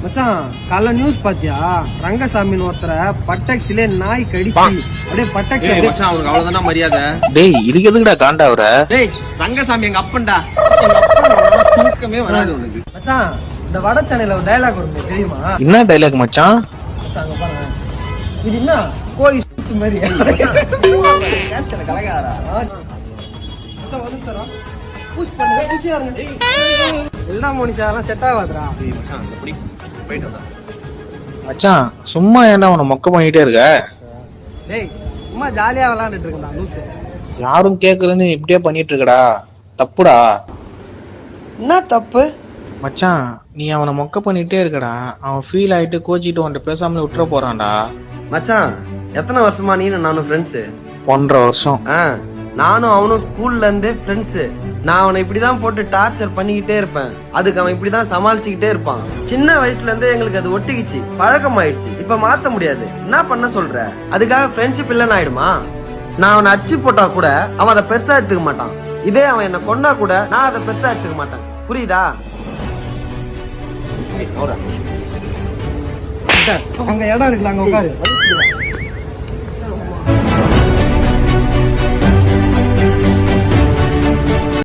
மச்சான் காலைல நியூஸ் பாத்தியா? ரங்கசாமின்னு ஒருத்தரை பட்டாக்சிலே நாய் கடிச்சு அப்படியே பட்டாக்சி. மச்சான் அவனுக்கு அவ்வளவுதானா மரியாதை? டேய் இதுக்கு எதுக்குடா காண்டாவற? டேய் ரங்கசாமி எங்க அப்பன்டா. தூக்கமே வராது உனக்கு. மச்சான் இந்த வட சென்னையில ஒரு டயலாக் வரும் தெரியுமா? என்ன டைலாக் மச்சான்? அங்க பாருங்க. இது என்ன கோய் சுத்து மாதிரி கேஸ்டல கலகாரா? மச்சான் வந்து தரா. புஷ் பண்ணுங்க ஈஸியா இருங்க. எல்லாம் மோனிஷாலாம் செட் ஆகாதுடா. டேய் மச்சான் அந்த புடி போய்ட்டு வா. மச்சான் சும்மா ஏன்டா உன மொக்க பண்ணிட்டே இருக்க? டேய் சும்மா ஜாலியா விளையாண்டுட்டு இருக்கேன்டா லூசு. யாரும் கேக்குறேன்னு இப்படியே பண்ணிட்டு இருக்கடா. தப்புடா. என்ன தப்பு? மச்சான் நீ அவனை மொக்க பண்ணிட்டே இருக்கடா. அவன் ஃபீல் ஆயிட்டு கோச்சிட்டு உன்கிட்ட பேசாமலே விட்டுற போறான்டா. மச்சான் எத்தனை வருஷமா நீனும் நானும் ஃப்ரெண்ட்ஸு? 1.5 வருஷம். நானும் அவனும் ஸ்கூல்ல இருந்து ஃப்ரெண்ட்ஸு. நான் அவனை இப்படிதான் போட்டு டார்ச்சர் பண்ணிக்கிட்டே இருப்பேன். அதுக்கு அவன் இப்படிதான் சமாளிச்சுக்கிட்டே இருப்பான். சின்ன வயசுல இருந்தே எங்களுக்கு அது ஒட்டிக்கிச்சு, பழக்கம் ஆயிடுச்சு. இப்ப மாத்த முடியாது. என்ன பண்ண சொல்ற? அதுக்காக ஃப்ரெண்ட்ஷிப் இல்லைன்னு ஆயிடுமா? நான் அவனை அடிச்சு போட்டா கூட அவன் அதை பெருசா எடுத்துக்க மாட்டான். இதே அவன் என்ன கொன்னா கூட நான் அதை பெருசா எடுத்துக்க மாட்டேன். புரியுதா? அங்க இடம் இருக்குல்ல, அங்க உட்காரு.